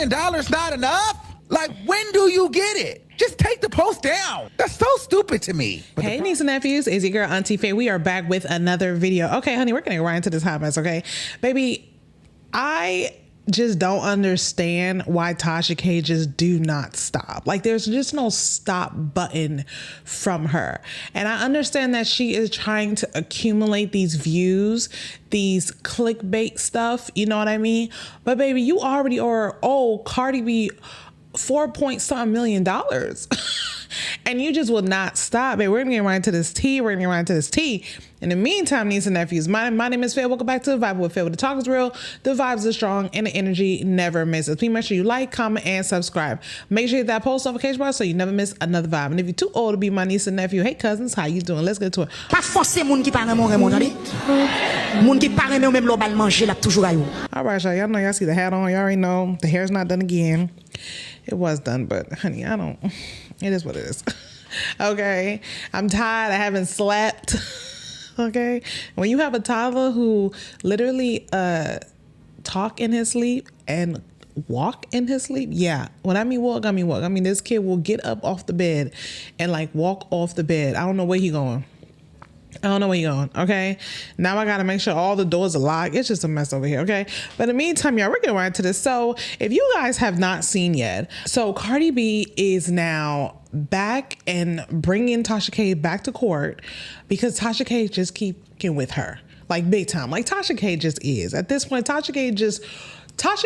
million not enough? Like, when do you get it? Just take the post down. That's so stupid to me. But hey, niece and nephews, it's your girl, Auntie Faye. We are back with another video. Okay, honey, we're getting right into this hot mess, okay? Baby, I just don't understand why Tasha K just do not stop. Like, there's just no stop button from her. And I understand that she is trying to accumulate these views, these clickbait stuff, you know what I mean? But baby, you already are, Cardi B, $4.something million. And you just will not stop. Baby, we're gonna get right into this tea. We're gonna get right into this tea. In the meantime, niece and nephews, my name is Faye. Welcome back to The Vibe with Faye. The talk is real, the vibes are strong, and the energy never misses. Please make sure you like, comment, and subscribe. Make sure you hit that post notification bar so you never miss another vibe. And if you're too old to be my niece and nephew, hey cousins, how you doing? Let's get to it. All right, y'all know y'all see the hat on. Y'all already know the hair's not done again. It was done, but honey, it is what it is. Okay, I'm tired. I haven't slept. Okay, when you have a toddler who literally talk in his sleep and walk in his sleep, yeah. When I mean walk, I mean walk. I mean this kid will get up off the bed and like walk off the bed. I don't know where he going. I don't know where you're going, okay? Now I got to make sure all the doors are locked. It's just a mess over here, okay? But in the meantime, y'all, we're getting right into this. So if you guys have not seen yet, so Cardi B is now back and bringing Tasha K back to court because Tasha K just keeping with her, like big time. Like Tasha K just is. At this point, Tasha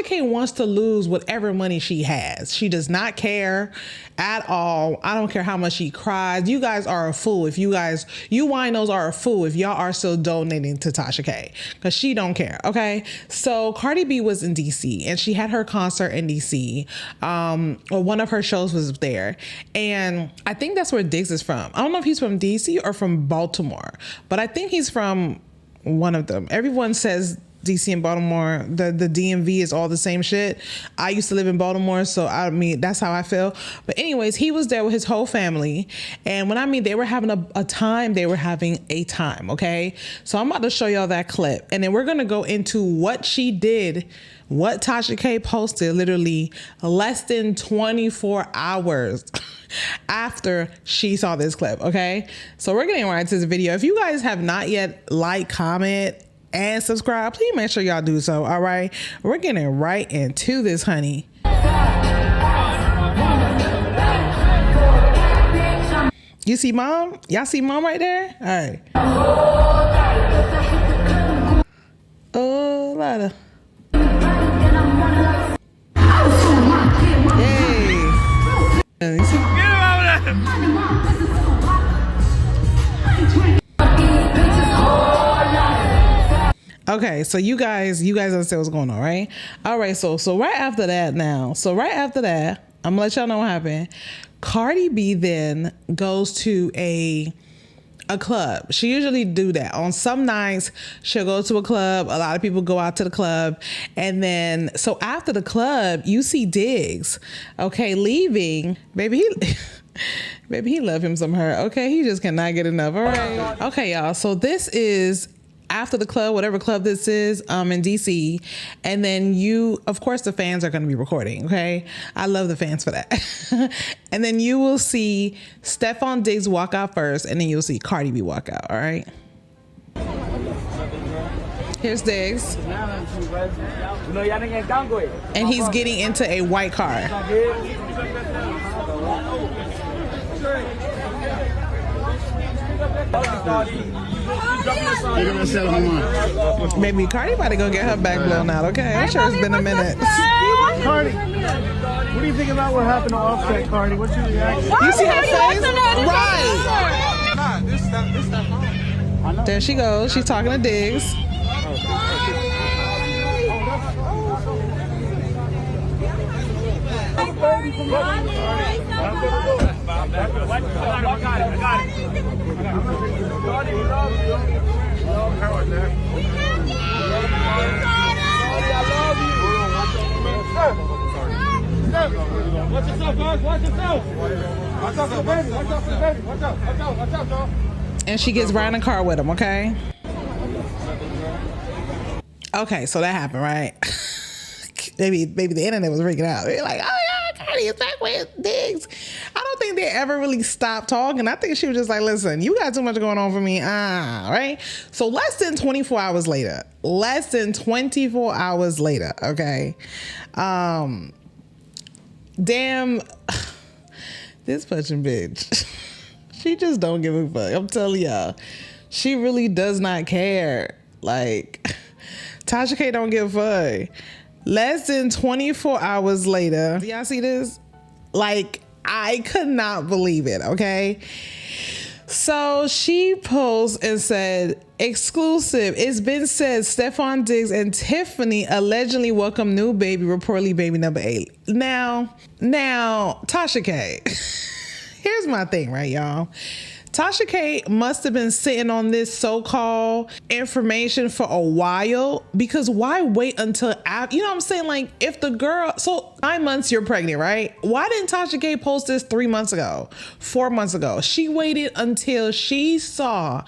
K wants to lose whatever money she has. She does not care at all. I don't care how much she cries. You guys are a fool if you winos are a fool if y'all are still donating to Tasha K because she don't care, okay? So Cardi B was in DC and she had her concert in DC. Or one of her shows was there. And I think that's where Diggs is from. I don't know if he's from DC or from Baltimore, but I think he's from one of them. Everyone says DC and Baltimore, the DMV is all the same shit. I used to live in Baltimore, so I mean, that's how I feel. But anyways, he was there with his whole family. And when I mean they were having a time, they were having a time, okay? So I'm about to show y'all that clip. And then we're going to go into what she did, what Tasha K posted literally less than 24 hours after she saw this clip, okay? So we're getting right into this video. If you guys have not yet liked, comment, and subscribe, please make sure y'all do so. All right, we're getting right into this, honey. You see mom? Y'all see mom right there? All right. Oh, Lada. Hey. You see? Okay, so you guys understand what's going on, right? All right, so right after that now, I'm gonna let y'all know what happened. Cardi B then goes to a club. She usually do that. On some nights, she'll go to a club. A lot of people go out to the club. And then, so after the club, you see Diggs, okay, leaving. Baby, he love him some her. Okay, he just cannot get enough. All right. Okay, y'all, so this is after the club, whatever club this is, in DC. And then of course the fans are going to be recording. Okay. I love the fans for that. And then you will see Stephon Diggs walk out first, and then you'll see Cardi B walk out. All right. Here's Diggs. And he's getting into a white car. Maybe Cardi about to go get her back blown out, okay? I'm sure it's been a minute. Cardi, what do you think about what happened to Offset, Cardi? What's your reaction? You see her face? Right. There she goes. She's talking to Diggs. Watch yourself, guys. Watch yourself. Watch out for the baby. Watch out for the baby. Watch out. Watch out. Watch out, y'all. And she gets right in the car with him, okay? Okay, so that happened, right? maybe the internet was freaking out. They're like, oh yeah, Cardi is back with Diggs. I don't think they ever really stopped talking. I think she was just like, listen, you got too much going on for me. Right? So less than 24 hours later, okay? Damn, this fucking bitch. She just don't give a fuck. I'm telling y'all. She really does not care. Like, Tasha K don't give a fuck. Less than 24 hours later, do y'all see this? Like, I could not believe it, okay? So she posed and said, exclusive, it's been said Stefan Diggs and Tiffany allegedly welcome new baby, reportedly baby number 8. Now, Tasha K, here's my thing, right, y'all? Tasha K must have been sitting on this so-called information for a while, because why wait until after, you know what I'm saying? Like, if the girl, so 9 months you're pregnant, right? Why didn't Tasha K post this 3 months ago, 4 months ago? She waited until she saw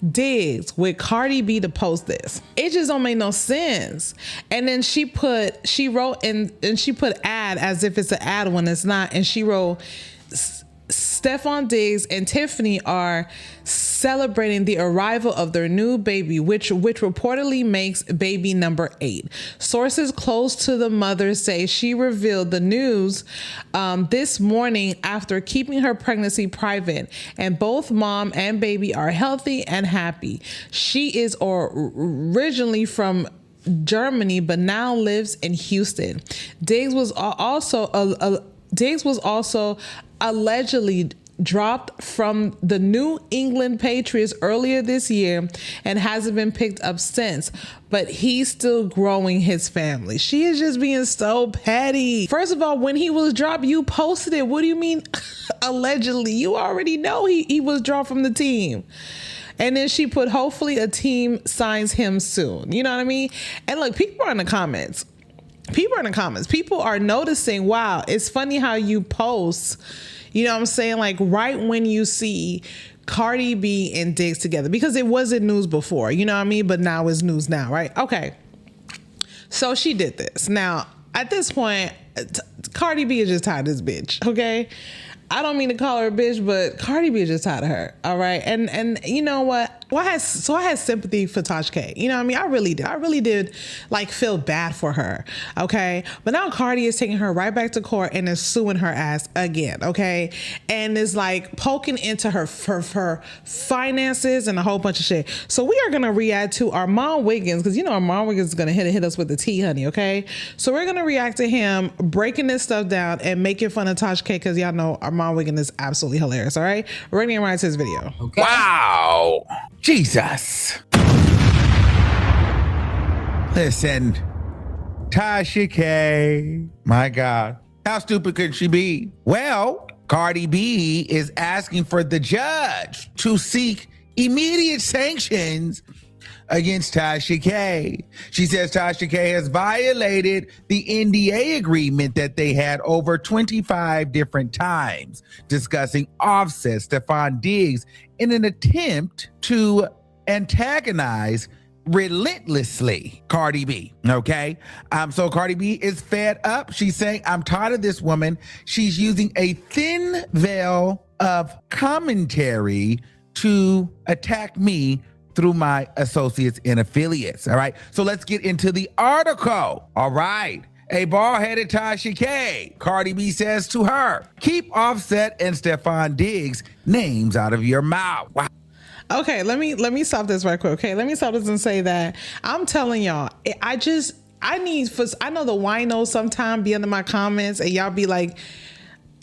Diggs with Cardi B to post this. It just don't make no sense. And then she wrote and she put ad as if it's an ad when it's not. And she wrote, Stefan Diggs and Tiffany are celebrating the arrival of their new baby, which reportedly makes baby number 8. Sources close to the mother say she revealed the news this morning after keeping her pregnancy private, and both mom and baby are healthy and happy. She is originally from Germany, but now lives in Houston. Diggs was also allegedly dropped from the New England Patriots earlier this year and hasn't been picked up since, but he's still growing his family. She is just being so petty. First of all, when he was dropped, you posted it. What do you mean allegedly? You already know he was dropped from the team. And then she put, hopefully a team signs him soon. You know what I mean? And look, people are in the comments. People are noticing, wow, it's funny how you post, you know what I'm saying? Like right when you see Cardi B and Diggs together, because it wasn't news before, you know what I mean? But now it's news now, right? Okay. So she did this. Now, at this point, Cardi B is just tired of this bitch, okay? I don't mean to call her a bitch, but Cardi B is just tired of her. All right. And you know what? Well, I had sympathy for Tasha K. You know what I mean? I really did like feel bad for her. Okay. But now Cardi is taking her right back to court and is suing her ass again. Okay. And is like poking into her finances and a whole bunch of shit. So we are going to react to Armon Wiggins, because you know Armon Wiggins is going to hit us with the tea, honey. Okay. So we're going to react to him breaking this stuff down and making fun of Tasha K, because y'all know Armon Wiggins is absolutely hilarious. All right. We're going to get right to his video. Okay. Wow. Jesus. Listen, Tasha K, my God, how stupid could she be? Well, Cardi B is asking for the judge to seek immediate sanctions against Tasha K. She says Tasha K has violated the NDA agreement that they had over 25 different times, discussing Offset, Stefan Diggs, in an attempt to antagonize relentlessly Cardi B. Okay. So Cardi B is fed up. She's saying, I'm tired of this woman. She's using a thin veil of commentary to attack me through my associates and affiliates. All right. So let's get into the article. All right. A bald-headed Tasha K. Cardi B says to her, keep Offset and Stefan Diggs names out of your mouth. Wow. Okay, let me stop this right quick. Okay, let me stop this and say that I'm telling y'all, I know the winos sometime be under my comments and y'all be like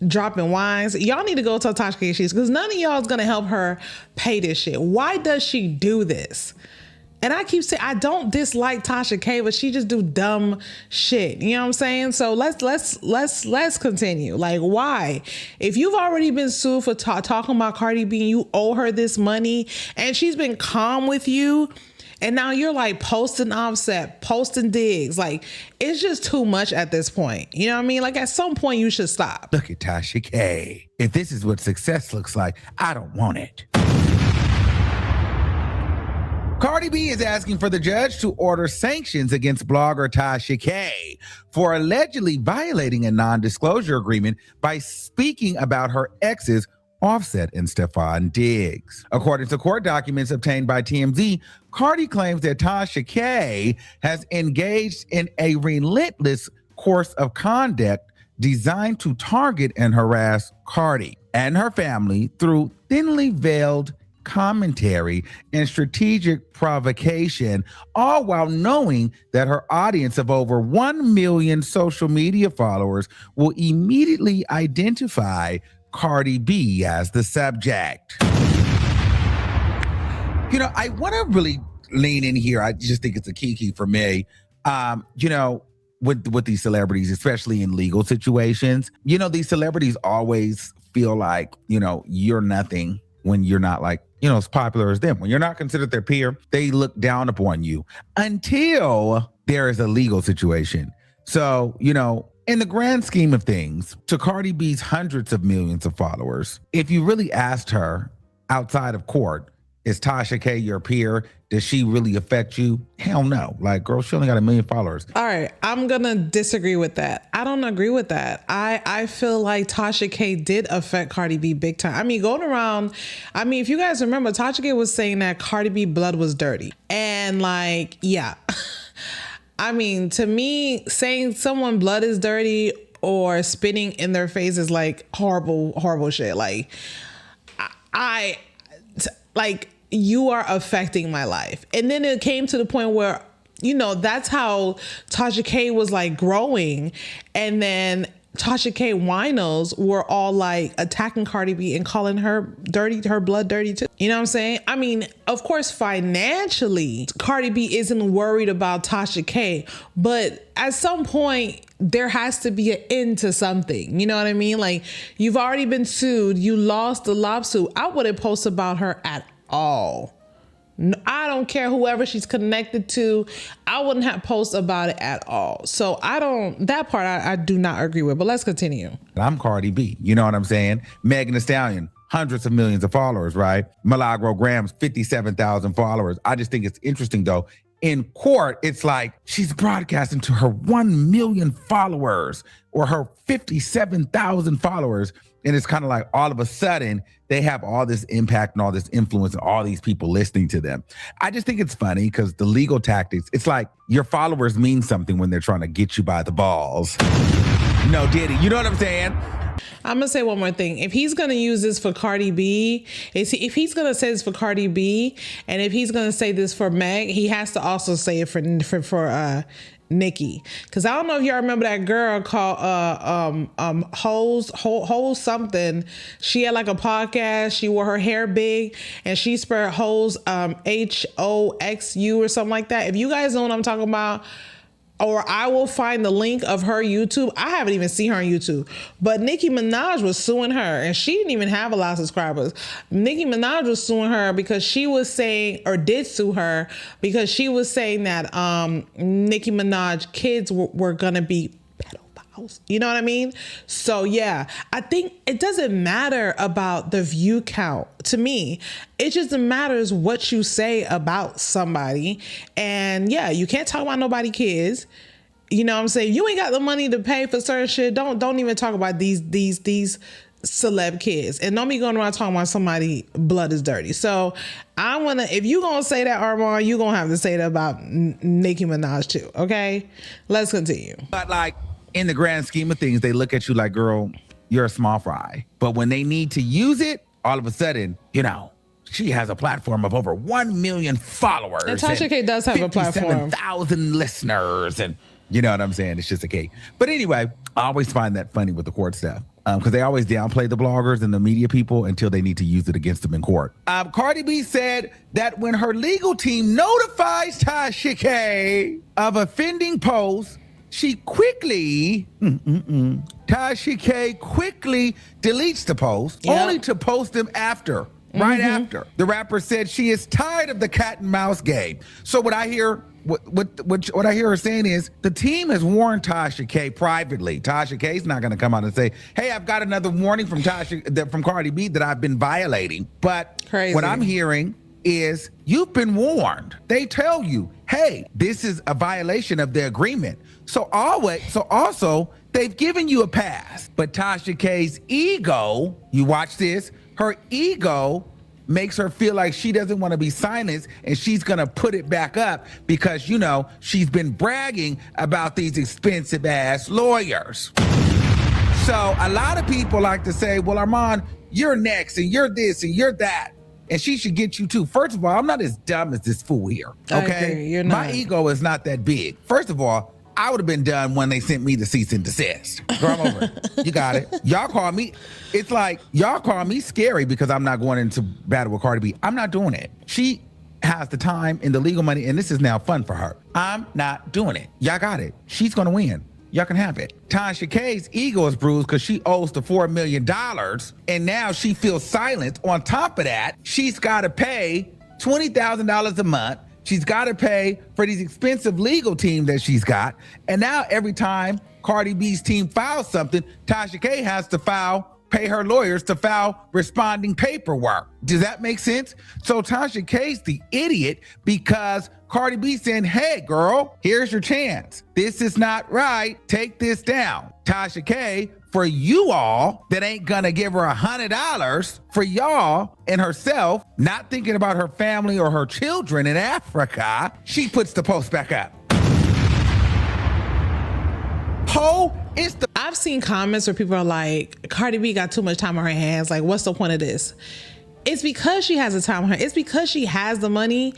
dropping wines. Y'all need to go tell Tasha K she's, because none of y'all is gonna help her pay this shit. Why does she do this? And I keep saying, I don't dislike Tasha K, but she just do dumb shit. You know what I'm saying? So let's continue. Like, why? If you've already been sued for talking about Cardi B and you owe her this money and she's been calm with you, and now you're like posting Offset, posting Diggs, like it's just too much at this point. You know what I mean? Like at some point you should stop. Look at Tasha K. If this is what success looks like, I don't want it. Cardi B is asking for the judge to order sanctions against blogger Tasha K for allegedly violating a non-disclosure agreement by speaking about her exes Offset and Stefan Diggs. According to court documents obtained by TMZ, Cardi claims that Tasha K has engaged in a relentless course of conduct designed to target and harass Cardi and her family through thinly veiled commentary and strategic provocation, all while knowing that her audience of over 1 million social media followers will immediately identify Cardi B as the subject. You know, I want to really lean in here. I just think it's a key for me. You know, with these celebrities, especially in legal situations, you know, these celebrities always feel like, you know, you're nothing when you're not like, you know, as popular as them. When you're not considered their peer, they look down upon you until there is a legal situation. So, you know, in the grand scheme of things, to Cardi B's hundreds of millions of followers, if you really asked her outside of court, is Tasha K your peer? Does she really affect you? Hell no. Like, girl, she only got 1 million followers. All right, I'm gonna disagree with that. I don't agree with that. I feel like Tasha K did affect Cardi B big time. I mean, going around, I mean, if you guys remember, Tasha K was saying that Cardi B blood was dirty. And like, yeah. I mean, to me, saying someone blood is dirty or spitting in their face is like horrible shit. Like, like, you are affecting my life. And then it came to the point where, you know, that's how Tasha K was like growing. And then Tasha K winos were all like attacking Cardi B and calling her dirty, her blood dirty too. You know what I'm saying? I mean, of course, financially, Cardi B isn't worried about Tasha K, but at some point, there has to be an end to something. You know what I mean? Like, you've already been sued. You lost the lawsuit. I wouldn't post about her at all. I don't care whoever she's connected to. I wouldn't have posts about it at all. So that part I do not agree with, but let's continue. I'm Cardi B. You know what I'm saying? Megan Thee Stallion, hundreds of millions of followers, right? Milagro Graham's 57,000 followers. I just think it's interesting though. In court, it's like she's broadcasting to her 1 million followers or her 57,000 followers. And it's kind of like all of a sudden they have all this impact and all this influence and all these people listening to them. I just think it's funny because the legal tactics, it's like your followers mean something when they're trying to get you by the balls. No, Diddy, you know what I'm saying? I'm gonna say one more thing. If he's gonna use this for Cardi B, if he's gonna say this for Cardi B, and if he's gonna say this for Meg, he has to also say it for Nicki. Because I don't know if y'all remember that girl called Hoes something. She had like a podcast. She wore her hair big and she spelled Hoes HOXU or something like that. If you guys know what I'm talking about, or I will find the link of her YouTube. I haven't even seen her on YouTube. But Nicki Minaj was suing her, and she didn't even have a lot of subscribers. Nicki Minaj was suing her because she was saying, or did sue her, because she was saying that Nicki Minaj kids were going to be pedophiles. You know what I mean? So yeah, I think it doesn't matter about the view count. To me, it just matters what you say about somebody. And yeah, you can't talk about nobody kids. You know what I'm saying? You ain't got the money to pay for certain shit. Don't even talk about these celeb kids. And don't be going around talking about somebody blood is dirty. So if you gonna say that, Armon, you gonna have to say that about Nicki Minaj too. Okay, let's continue. But like, in the grand scheme of things, they look at you like, girl, you're a small fry. But when they need to use it, all of a sudden, you know, she has a platform of over 1 million followers. And Tasha K does have a platform. 57,000 listeners. And you know what I'm saying? It's just a cake. But anyway, I always find that funny with the court stuff. Because they always downplay the bloggers and the media people until they need to use it against them in court. Cardi B said that when her legal team notifies Tasha K of offending posts, she quickly, Tasha K quickly deletes the post, only to post them after, right after. The rapper said she is tired of the cat and mouse game. So what I hear, what I hear her saying is the team has warned Tasha K privately. Tasha K's not going to come out and say, "Hey, I've got another warning from Cardi B that I've been violating." But what I'm hearing is you've been warned. They tell you, hey, this is a violation of the agreement. So also they've given you a pass. But Tasha K's ego, you watch this, her ego makes her feel like she doesn't want to be silenced, and she's gonna put it back up because, you know, she's been bragging about these expensive ass lawyers. So a lot of people like to say, well, Armon, you're next and you're this and you're that, and she should get you too. First of all, I'm not as dumb as this fool here, okay? I agree, you're not. My ego is not that big. First of all, I would have been done when they sent me the cease and desist. Girl, I'm over it. You got it. Y'all call me, it's like, y'all call me scary because I'm not going into battle with Cardi B. I'm not doing it. She has the time and the legal money, and this is now fun for her. I'm not doing it. Y'all got it. She's gonna win. Y'all can have it. Tasha K's ego is bruised because she owes the $4 million, and now she feels silent. On top of that, she's gotta pay $20,000 a month. She's got to pay for these expensive legal team that she's got. And now every time Cardi B's team files something, Tasha K has to pay her lawyers to file responding paperwork. Does that make sense? So Tasha K's the idiot because Cardi B saying, hey girl, here's your chance. This is not right, take this down. Tasha K, for you all that ain't gonna give her $100 for y'all and herself, not thinking about her family or her children in Africa, she puts the post back up. I've seen comments where people are like, Cardi B got too much time on her hands. Like, what's the point of this? It's because she has the time on her. It's because she has the money.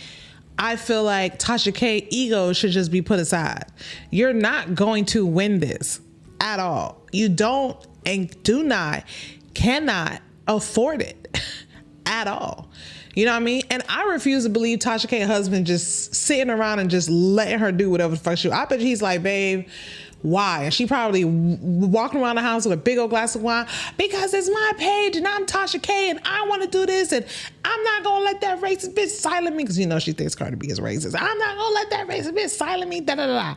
I feel like Tasha K ego should just be put aside. You're not going to win this at all. You don't and do not, cannot afford it at all. You know what I mean? And I refuse to believe Tasha K's husband just sitting around and just letting her do whatever the fuck she. I bet he's like, babe, why? And she probably walking around the house with a big old glass of wine because it's my page and I'm Tasha K and I want to do this and I'm not gonna let that racist bitch silence me because you know she thinks Cardi B is racist. I'm not gonna let that racist bitch silence me. Da da da.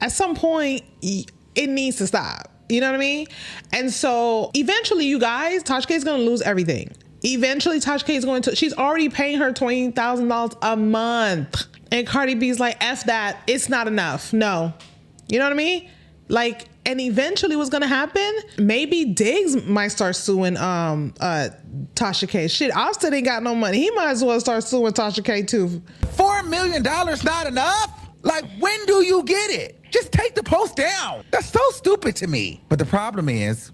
At some point, it needs to stop. You know what I mean? And so eventually, you guys, Tasha K is gonna lose everything. Eventually, Tasha K is going to. She's already paying her $20,000 a month, and Cardi B's like, "F that. It's not enough. No." You know what I mean? Like, and eventually what's gonna happen, maybe Diggs might start suing Tasha K. Shit, Austin ain't got no money. He might as well start suing Tasha K too. $4 million not enough? Like, when do you get it? Just take the post down. That's so stupid to me. But the problem is,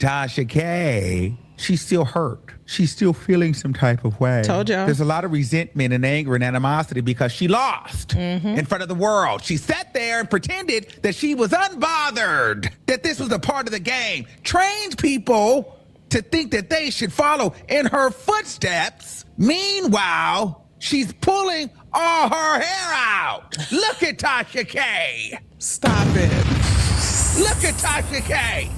Tasha K, she's still hurt. She's still feeling some type of way. Told y'all. There's a lot of resentment and anger and animosity because she lost in front of the world. She sat there and pretended that she was unbothered, that this was a part of the game, trained people to think that they should follow in her footsteps. Meanwhile, she's pulling all her hair out. Look at Tasha K. Stop it. Look at Tasha K.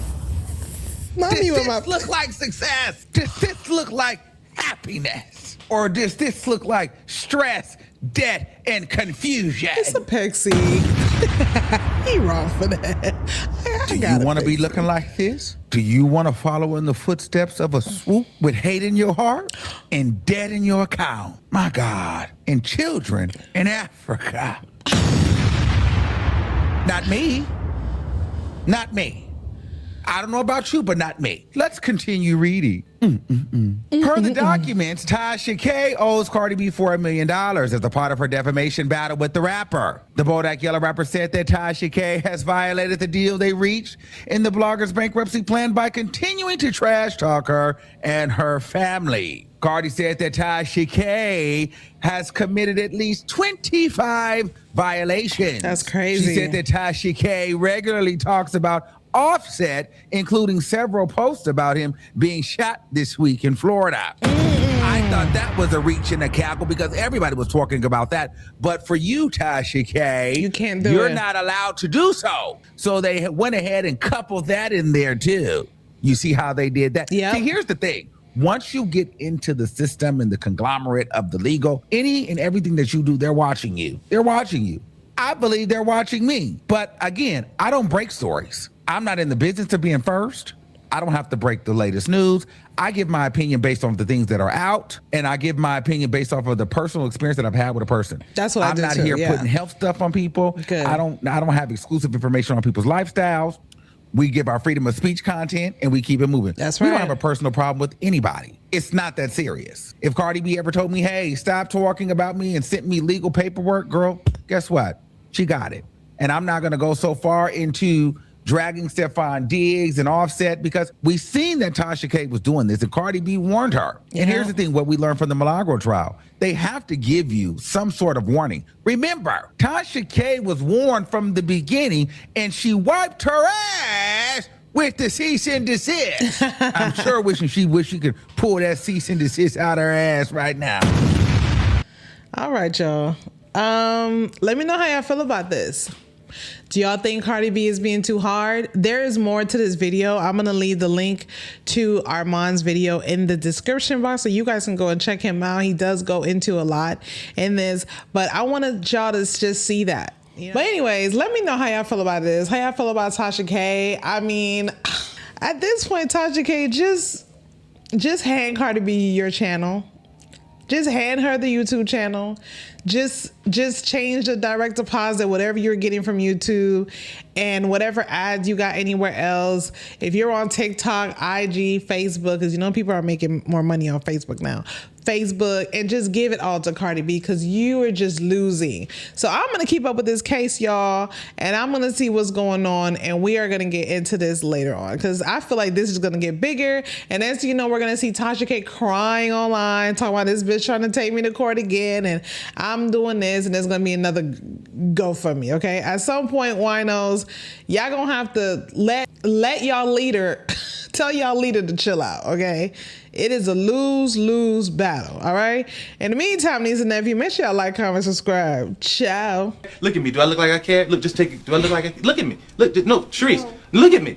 Does this look like success? Does this look like happiness? Or does this look like stress, debt, and confusion? It's a peg seed. He wrong for that. Do you want to be looking like this? Do you want to follow in the footsteps of a swoop with hate in your heart and debt in your account? My God, and children in Africa. Not me. Not me. I don't know about you, but not me. Let's continue reading. Per the documents, Tasha K owes Cardi B $4 million as a part of her defamation battle with the rapper. The Bodak Yellow rapper said that Tasha K has violated the deal they reached in the blogger's bankruptcy plan by continuing to trash talk her and her family. Cardi said that Tasha K has committed at least 25 violations. That's crazy. She said that Tasha K regularly talks about Offset, including several posts about him being shot this week in Florida. I thought that was a reach in the cackle because everybody was talking about that. But for you, Tasha K, you can't do it. You're not allowed to do so. So they went ahead and coupled that in there too. You see how they did that? Yeah. See, here's the thing. Once you get into the system and the conglomerate of the legal, any and everything that you do, they're watching you. They're watching you. I believe they're watching me. But again, I don't break stories. I'm not in the business of being first. I don't have to break the latest news. I give my opinion based on the things that are out, and I give my opinion based off of the personal experience that I've had with a person. That's what I do I'm not too, here yeah. putting health stuff on people. Good. I don't have exclusive information on people's lifestyles. We give our freedom of speech content and we keep it moving. That's We right. don't have a personal problem with anybody. It's not that serious. If Cardi B ever told me, hey, stop talking about me and sent me legal paperwork, girl, guess what? She got it. And I'm not going to go so far into dragging Stephon Diggs and Offset because we seen that Tasha K was doing this and Cardi B warned her. Yeah. And here's the thing, what we learned from the Milagro trial, they have to give you some sort of warning. Remember, Tasha K was warned from the beginning and she wiped her ass with the cease and desist. I'm sure wishing she could pull that cease and desist out her ass right now. All right, y'all. Let me know how y'all feel about this. Do y'all think Cardi B is being too hard? There is more to this video. I'm going to leave the link to Armon's video in the description box so you guys can go and check him out. He does go into a lot in this, but I wanted y'all to just see that. Yeah. But anyways, let me know how y'all feel about this. How y'all feel about Tasha K? I mean, at this point, Tasha K, just hand Cardi B your channel. Just hand her the YouTube channel. Just change the direct deposit, whatever you're getting from YouTube and whatever ads you got anywhere else. If you're on TikTok, IG, Facebook, because you know people are making more money on Facebook now. Facebook, and just give it all to Cardi B because you are just losing. So I'm going to keep up with this case, y'all, and I'm going to see what's going on, and we are going to get into this later on because I feel like this is going to get bigger, and as you know, we're going to see Tasha K crying online, talking about this bitch trying to take me to court again, and I'm doing this, and there's going to be another GoFundMe, okay? At some point, winos, y'all going to have to let y'all leader, tell y'all leader to chill out, okay? It is a lose-lose battle, all right? In the meantime, niece and nephew, make sure y'all like, comment, subscribe. Ciao. Look at me. Do I look like I care? Look, just take it. Do I look like I... Look at me. Look, no, Sharice, look at me.